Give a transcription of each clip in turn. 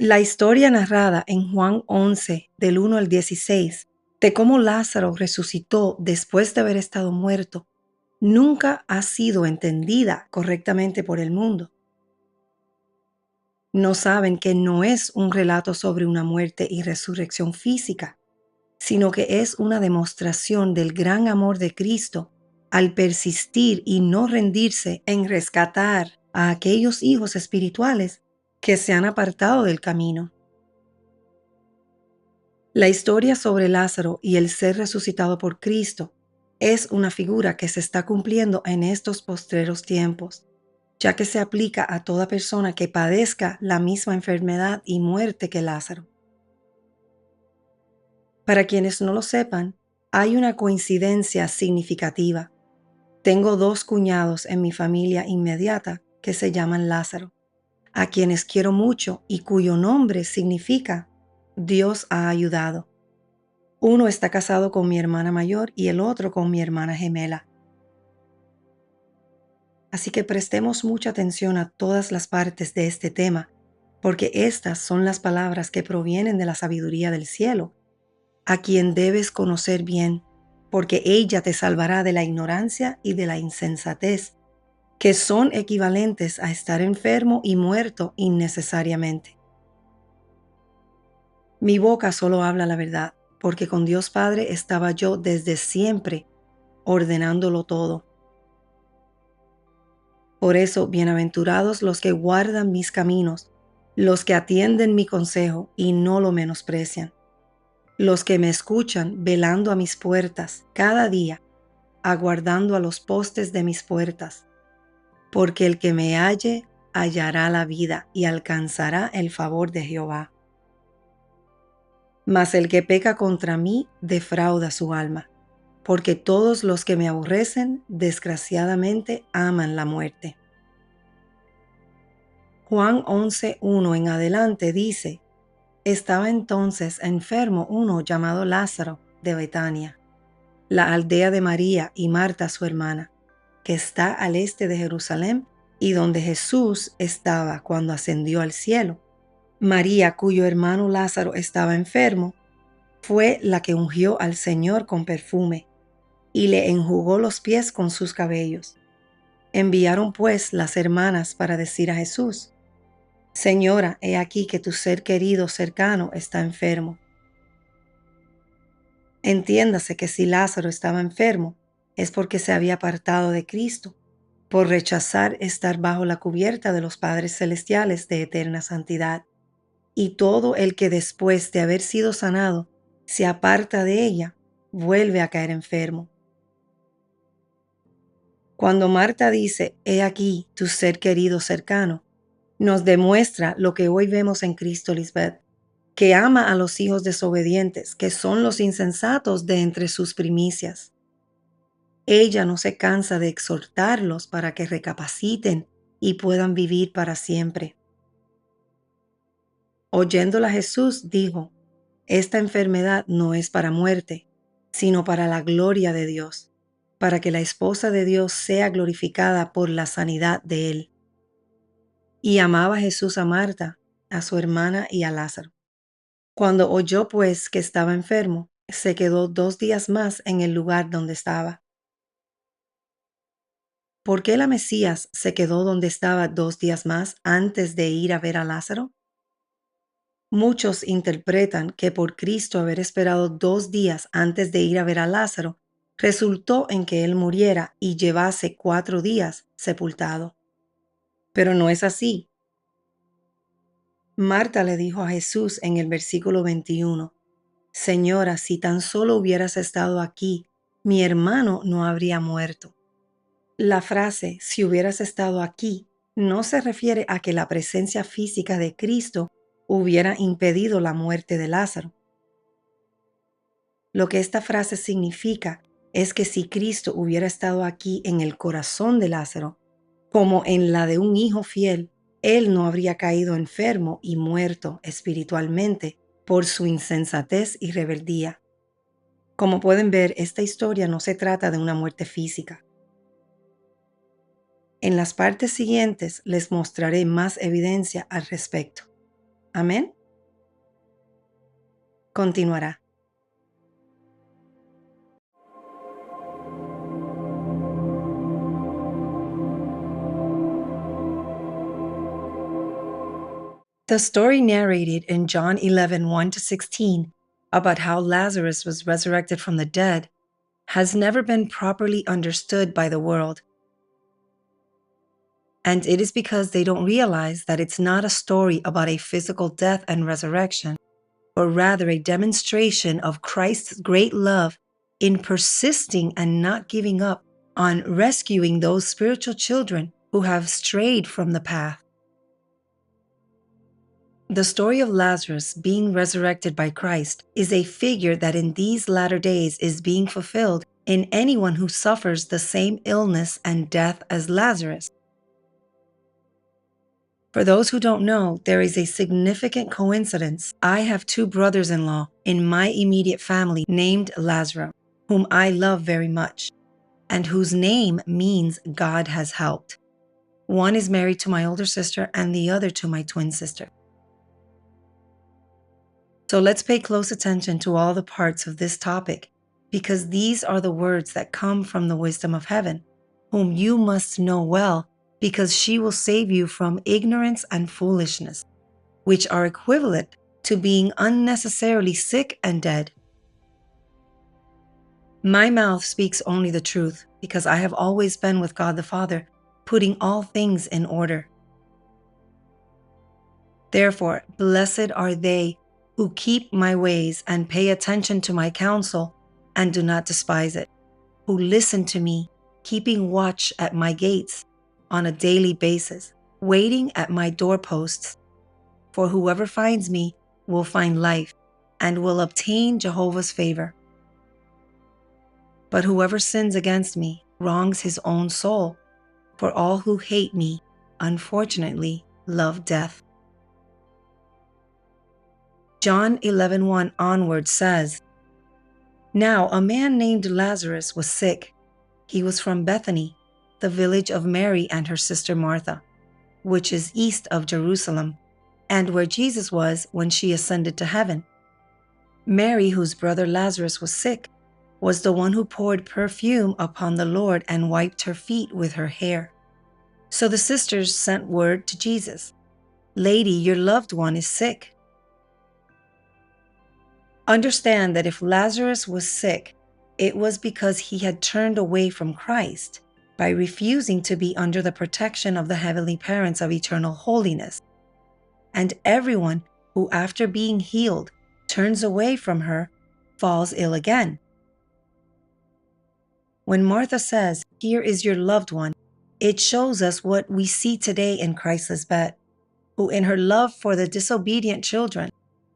La historia narrada en Juan 11, del 1 al 16, de cómo Lázaro resucitó después de haber estado muerto, nunca ha sido entendida correctamente por el mundo. No saben que no es un relato sobre una muerte y resurrección física, sino que es una demostración del gran amor de Cristo al persistir y no rendirse en rescatar a aquellos hijos espirituales que se han apartado del camino. La historia sobre Lázaro y el ser resucitado por Cristo es una figura que se está cumpliendo en estos postreros tiempos, ya que se aplica a toda persona que padezca la misma enfermedad y muerte que Lázaro. Para quienes no lo sepan, hay una coincidencia significativa. Tengo 2 cuñados en mi familia inmediata que se llaman Lázaro, a quienes quiero mucho y cuyo nombre significa Dios ha ayudado. Uno está casado con mi hermana mayor y el otro con mi hermana gemela. Así que prestemos mucha atención a todas las partes de este tema, porque estas son las palabras que provienen de la sabiduría del cielo, a quien debes conocer bien, porque ella te salvará de la ignorancia y de la insensatez, que son equivalentes a estar enfermo y muerto innecesariamente. Mi boca solo habla la verdad, porque con Dios Padre estaba yo desde siempre, ordenándolo todo. Por eso, bienaventurados los que guardan mis caminos, los que atienden mi consejo y no lo menosprecian, los que me escuchan velando a mis puertas cada día, aguardando a los postes de mis puertas, porque el que me halle hallará la vida y alcanzará el favor de Jehová. Mas el que peca contra mí defrauda su alma, porque todos los que me aborrecen desgraciadamente aman la muerte. Juan 11:1 en adelante dice: Estaba entonces enfermo uno llamado Lázaro de Betania, la aldea de María y Marta su hermana, que está al este de Jerusalén y donde Jesús estaba cuando ascendió al cielo. María, cuyo hermano Lázaro estaba enfermo, fue la que ungió al Señor con perfume y le enjugó los pies con sus cabellos. Enviaron pues las hermanas para decir a Jesús: Señora, he aquí que tu ser querido cercano está enfermo. Entiéndase que si Lázaro estaba enfermo, es porque se había apartado de Cristo, por rechazar estar bajo la cubierta de los Padres Celestiales de eterna santidad. Y todo el que después de haber sido sanado se aparta de ella, vuelve a caer enfermo. Cuando Marta dice, he aquí tu ser querido cercano, nos demuestra lo que hoy vemos en Cristo, Lisbeth, que ama a los hijos desobedientes, que son los insensatos de entre sus primicias. Ella no se cansa de exhortarlos para que recapaciten y puedan vivir para siempre. Oyéndola Jesús dijo: Esta enfermedad no es para muerte, sino para la gloria de Dios, para que la esposa de Dios sea glorificada por la sanidad de él. Y amaba Jesús a Marta, a su hermana y a Lázaro. Cuando oyó pues que estaba enfermo, se quedó 2 días más en el lugar donde estaba. ¿Por qué la Mesías se quedó donde estaba 2 días más antes de ir a ver a Lázaro? Muchos interpretan que por Cristo haber esperado 2 días antes de ir a ver a Lázaro, resultó en que él muriera y llevase 4 días sepultado. Pero no es así. Marta le dijo a Jesús en el versículo 21, Señora, si tan solo hubieras estado aquí, mi hermano no habría muerto. La frase, si hubieras estado aquí, no se refiere a que la presencia física de Cristo hubiera impedido la muerte de Lázaro. Lo que esta frase significa es que si Cristo hubiera estado aquí en el corazón de Lázaro, como en la de un hijo fiel, él no habría caído enfermo y muerto espiritualmente por su insensatez y rebeldía. Como pueden ver, esta historia no se trata de una muerte física. En las partes siguientes les mostraré más evidencia al respecto. Amén. Continuará. The story narrated in John 11, 1-16 about how Lazarus was resurrected from the dead has never been properly understood by the world. And it is because they don't realize that it's not a story about a physical death and resurrection, but rather a demonstration of Christ's great love in persisting and not giving up on rescuing those spiritual children who have strayed from the path. The story of Lazarus being resurrected by Christ is a figure that in these latter days is being fulfilled in anyone who suffers the same illness and death as Lazarus. For those who don't know, there is a significant coincidence. I have 2 brothers-in-law in my immediate family named Lazarus, whom I love very much, and whose name means God has helped. One is married to my older sister and the other to my twin sister. So let's pay close attention to all the parts of this topic, because these are the words that come from the wisdom of heaven, whom you must know well, because she will save you from ignorance and foolishness, which are equivalent to being unnecessarily sick and dead. My mouth speaks only the truth, because I have always been with God the Father, putting all things in order. Therefore, blessed are they who keep my ways and pay attention to my counsel and do not despise it, who listen to me, keeping watch at my gates on a daily basis, waiting at my doorposts. For whoever finds me will find life and will obtain Jehovah's favor. But whoever sins against me wrongs his own soul, for all who hate me, unfortunately, love death. John 11:1 onward says, Now a man named Lazarus was sick. He was from Bethany, the village of Mary and her sister Martha, which is east of Jerusalem, and where Jesus was when she ascended to heaven. Mary, whose brother Lazarus was sick, was the one who poured perfume upon the Lord and wiped her feet with her hair. So the sisters sent word to Jesus, Lady, your loved one is sick. Understand that if Lazarus was sick, it was because he had turned away from Christ by refusing to be under the protection of the heavenly parents of eternal holiness. And everyone who, after being healed, turns away from her, falls ill again. When Martha says, Here is your loved one, it shows us what we see today in Christ Lisbeth, who in her love for the disobedient children,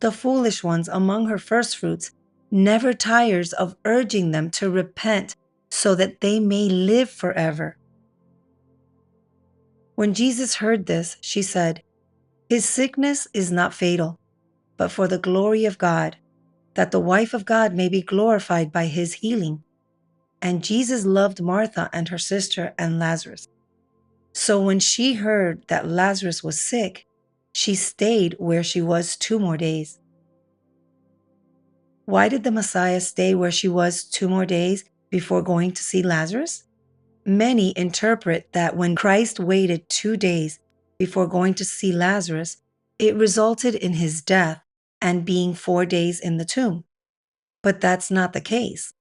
the foolish ones among her firstfruits, never tires of urging them to repent so that they may live forever. When Jesus heard this, she said, His sickness is not fatal, but for the glory of God, that the wife of God may be glorified by his healing. And Jesus loved Martha and her sister and Lazarus. So when she heard that Lazarus was sick, she stayed where she was 2 more days. Why did the Messiah stay where she was 2 more days before going to see Lazarus? Many interpret that when Christ waited 2 days before going to see Lazarus, it resulted in his death and being 4 days in the tomb. But that's not the case.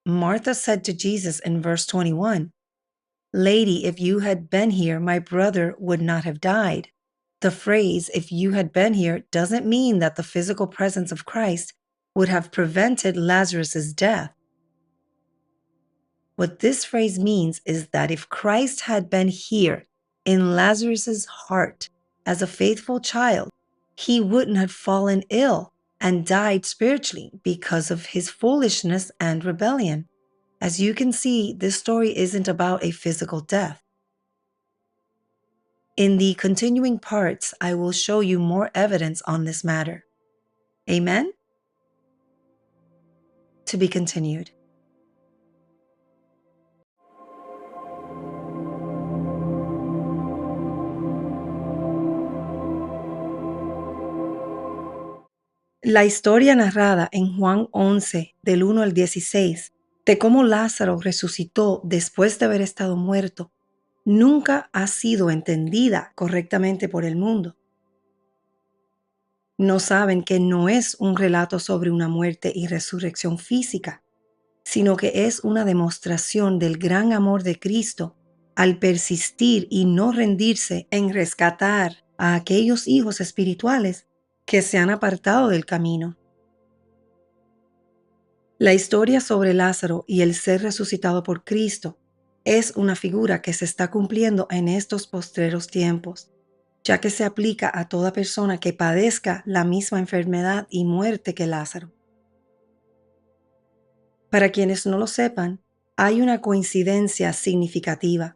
Martha said to Jesus in verse 21, Lady, if you had been here, my brother would not have died. The phrase, if you had been here, doesn't mean that the physical presence of Christ would have prevented Lazarus' death. What this phrase means is that if Christ had been here in Lazarus' heart as a faithful child, he wouldn't have fallen ill and died spiritually because of his foolishness and rebellion. As you can see, this story isn't about a physical death. In the continuing parts, I will show you more evidence on this matter. Amen? To be continued. La historia narrada en Juan 11, del 1 al 16, de cómo Lázaro resucitó después de haber estado muerto, nunca ha sido entendida correctamente por el mundo. No saben que no es un relato sobre una muerte y resurrección física, sino que es una demostración del gran amor de Cristo al persistir y no rendirse en rescatar a aquellos hijos espirituales que se han apartado del camino. La historia sobre Lázaro y el ser resucitado por Cristo es una figura que se está cumpliendo en estos postreros tiempos, ya que se aplica a toda persona que padezca la misma enfermedad y muerte que Lázaro. Para quienes no lo sepan, hay una coincidencia significativa.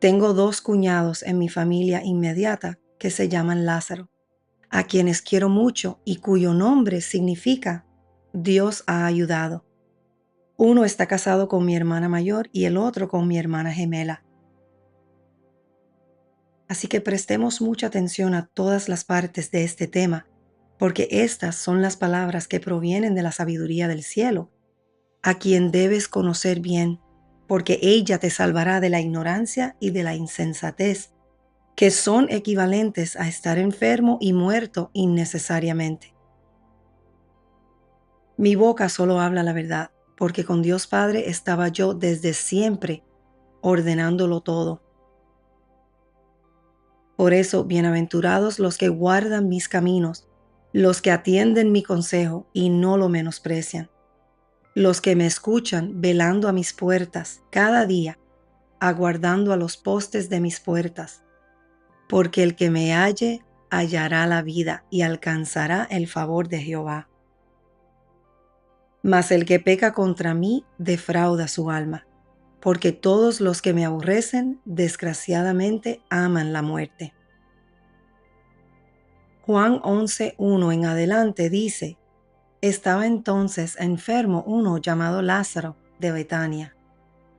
Tengo 2 cuñados en mi familia inmediata que se llaman Lázaro, a quienes quiero mucho y cuyo nombre significa Dios ha ayudado. Uno está casado con mi hermana mayor y el otro con mi hermana gemela. Así que prestemos mucha atención a todas las partes de este tema, porque estas son las palabras que provienen de la sabiduría del cielo, a quien debes conocer bien, porque ella te salvará de la ignorancia y de la insensatez, que son equivalentes a estar enfermo y muerto innecesariamente. Mi boca solo habla la verdad, porque con Dios Padre estaba yo desde siempre, ordenándolo todo. Por eso, bienaventurados los que guardan mis caminos, los que atienden mi consejo y no lo menosprecian, los que me escuchan velando a mis puertas cada día, aguardando a los postes de mis puertas, porque el que me halle hallará la vida y alcanzará el favor de Jehová. Mas el que peca contra mí defrauda su alma, porque todos los que me aborrecen desgraciadamente aman la muerte. Juan 11:1 en adelante dice: Estaba entonces enfermo uno llamado Lázaro de Betania,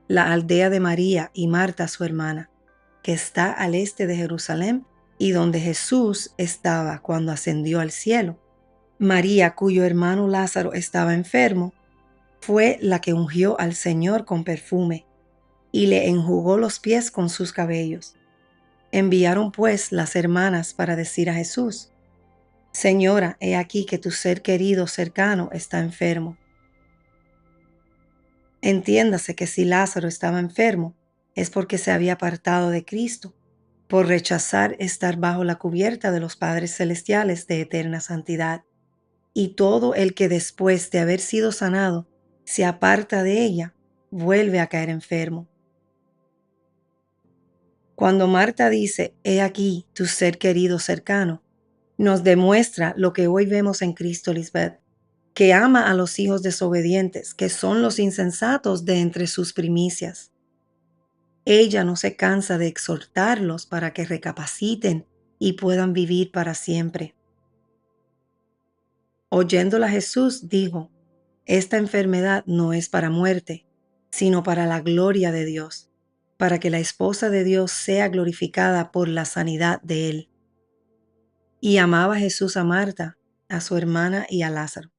la aldea de María y Marta su hermana, que está al este de Jerusalén y donde Jesús estaba cuando ascendió al cielo. María, cuyo hermano Lázaro estaba enfermo, fue la que ungió al Señor con perfume y le enjugó los pies con sus cabellos. Enviaron pues las hermanas para decir a Jesús: Señora, he aquí que tu ser querido cercano está enfermo. Entiéndase que si Lázaro estaba enfermo, es porque se había apartado de Cristo, por rechazar estar bajo la cubierta de los Padres Celestiales de eterna santidad. Y todo el que después de haber sido sanado se aparta de ella, vuelve a caer enfermo. Cuando Marta dice, he aquí tu ser querido cercano, nos demuestra lo que hoy vemos en Cristo Lisbeth, que ama a los hijos desobedientes, que son los insensatos de entre sus primicias. Ella no se cansa de exhortarlos para que recapaciten y puedan vivir para siempre. Oyéndola Jesús dijo: Esta enfermedad no es para muerte, sino para la gloria de Dios, para que la esposa de Dios sea glorificada por la sanidad de él. Y amaba Jesús a Marta, a su hermana y a Lázaro.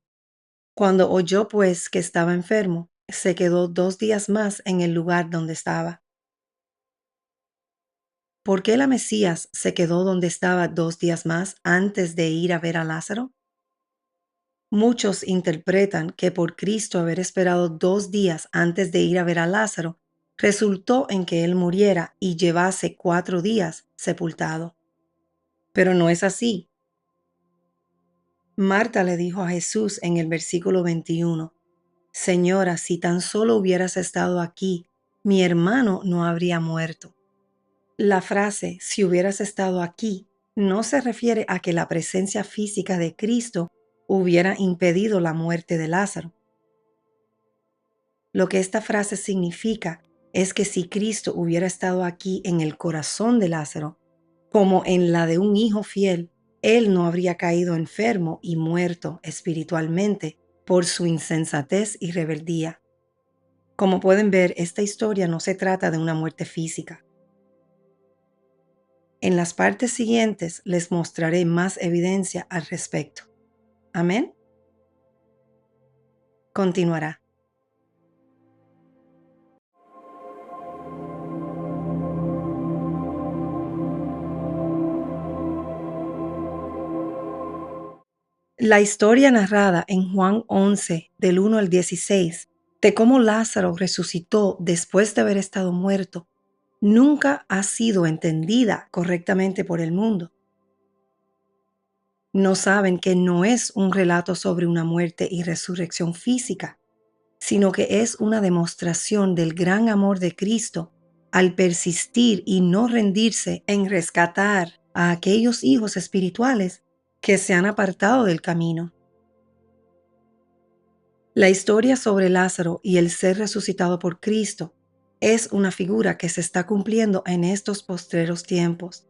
Cuando oyó pues que estaba enfermo, se quedó 2 días más en el lugar donde estaba. ¿Por qué la Mesías se quedó donde estaba 2 días más antes de ir a ver a Lázaro? Muchos interpretan que por Cristo haber esperado 2 días antes de ir a ver a Lázaro, resultó en que él muriera y llevase 4 días sepultado. Pero no es así. Marta le dijo a Jesús en el versículo 21, Señora, si tan solo hubieras estado aquí, mi hermano no habría muerto. La frase si hubieras estado aquí no se refiere a que la presencia física de Cristo hubiera impedido la muerte de Lázaro. Lo que esta frase significa es que si Cristo hubiera estado aquí en el corazón de Lázaro, como en la de un hijo fiel, él no habría caído enfermo y muerto espiritualmente por su insensatez y rebeldía. Como pueden ver, esta historia no se trata de una muerte física. En las partes siguientes les mostraré más evidencia al respecto. Amén. Continuará. La historia narrada en Juan 11, del 1 al 16, de cómo Lázaro resucitó después de haber estado muerto, nunca ha sido entendida correctamente por el mundo. No saben que no es un relato sobre una muerte y resurrección física, sino que es una demostración del gran amor de Cristo al persistir y no rendirse en rescatar a aquellos hijos espirituales que se han apartado del camino. La historia sobre Lázaro y el ser resucitado por Cristo es una figura que se está cumpliendo en estos postreros tiempos,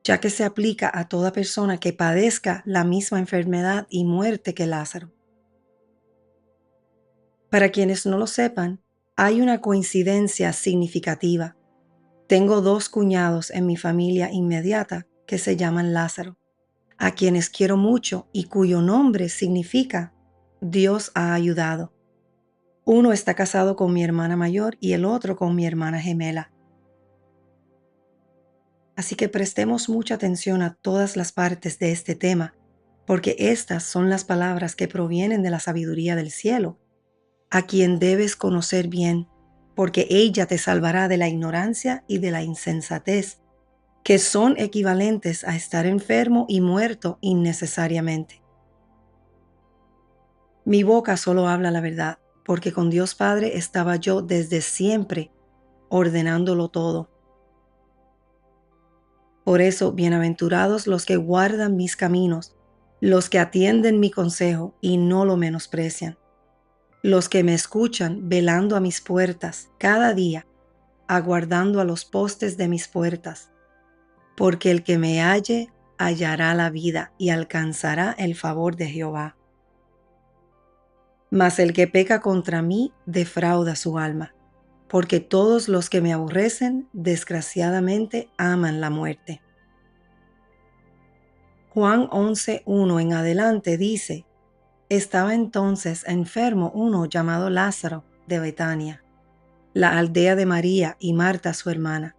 ya que se aplica a toda persona que padezca la misma enfermedad y muerte que Lázaro. Para quienes no lo sepan, hay una coincidencia significativa. Tengo 2 cuñados en mi familia inmediata que se llaman Lázaro, a quienes quiero mucho y cuyo nombre significa Dios ha ayudado. Uno está casado con mi hermana mayor y el otro con mi hermana gemela. Así que prestemos mucha atención a todas las partes de este tema, porque estas son las palabras que provienen de la sabiduría del cielo, a quien debes conocer bien, porque ella te salvará de la ignorancia y de la insensatez, que son equivalentes a estar enfermo y muerto innecesariamente. Mi boca solo habla la verdad, porque con Dios Padre estaba yo desde siempre, ordenándolo todo. Por eso, bienaventurados los que guardan mis caminos, los que atienden mi consejo y no lo menosprecian, los que me escuchan velando a mis puertas cada día, aguardando a los postes de mis puertas, porque el que me halle hallará la vida y alcanzará el favor de Jehová. Mas el que peca contra mí defrauda su alma, porque todos los que me aborrecen desgraciadamente aman la muerte. Juan 11:1 en adelante dice: Estaba entonces enfermo uno llamado Lázaro de Betania, la aldea de María y Marta su hermana,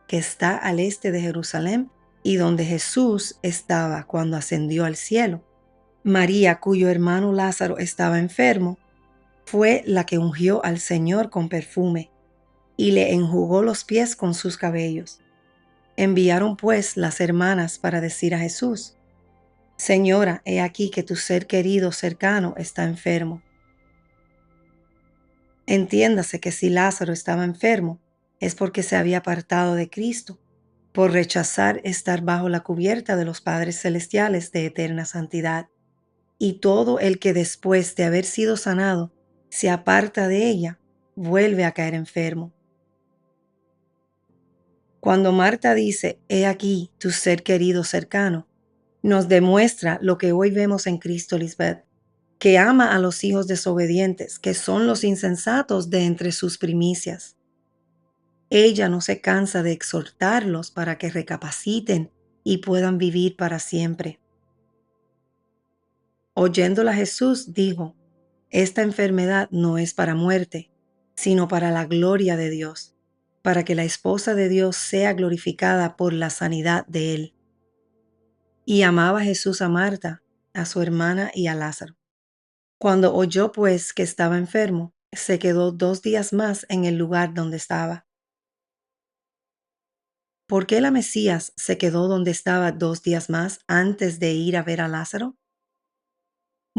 que está al este de Jerusalén y donde Jesús estaba cuando ascendió al cielo. María, cuyo hermano Lázaro estaba enfermo, fue la que ungió al Señor con perfume y le enjugó los pies con sus cabellos. Enviaron pues las hermanas para decir a Jesús: Señora, he aquí que tu ser querido cercano está enfermo. Entiéndase que si Lázaro estaba enfermo, es porque se había apartado de Cristo, por rechazar estar bajo la cubierta de los padres celestiales de eterna santidad. Y todo el que después de haber sido sanado se aparta de ella, vuelve a caer enfermo. Cuando Marta dice, he aquí tu ser querido cercano, nos demuestra lo que hoy vemos en Cristo Lisbeth, que ama a los hijos desobedientes, que son los insensatos de entre sus primicias. Ella no se cansa de exhortarlos para que recapaciten y puedan vivir para siempre. Oyéndola Jesús dijo: Esta enfermedad no es para muerte, sino para la gloria de Dios, para que la esposa de Dios sea glorificada por la sanidad de él. Y amaba Jesús a Marta, a su hermana y a Lázaro. Cuando oyó pues que estaba enfermo, se quedó 2 días más en el lugar donde estaba. ¿Por qué la Mesías se quedó donde estaba 2 días más antes de ir a ver a Lázaro?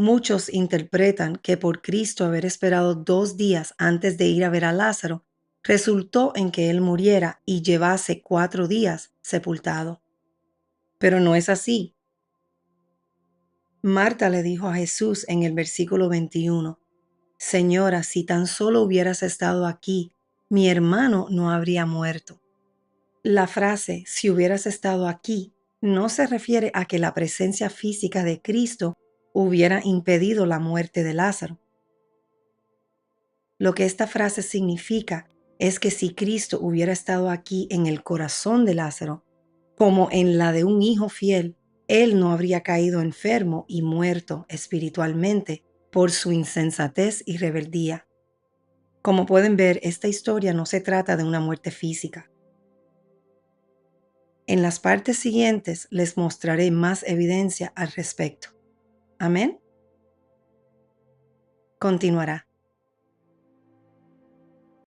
Muchos interpretan que por Cristo haber esperado 2 días antes de ir a ver a Lázaro, resultó en que él muriera y llevase 4 días sepultado. Pero no es así. Marta le dijo a Jesús en el versículo 21, Señora, si tan solo hubieras estado aquí, mi hermano no habría muerto. La frase, si hubieras estado aquí, no se refiere a que la presencia física de Cristo hubiera impedido la muerte de Lázaro. Lo que esta frase significa es que si Cristo hubiera estado aquí en el corazón de Lázaro, como en la de un hijo fiel, él no habría caído enfermo y muerto espiritualmente por su insensatez y rebeldía. Como pueden ver, esta historia no se trata de una muerte física. En las partes siguientes les mostraré más evidencia al respecto. Amén. Continuará.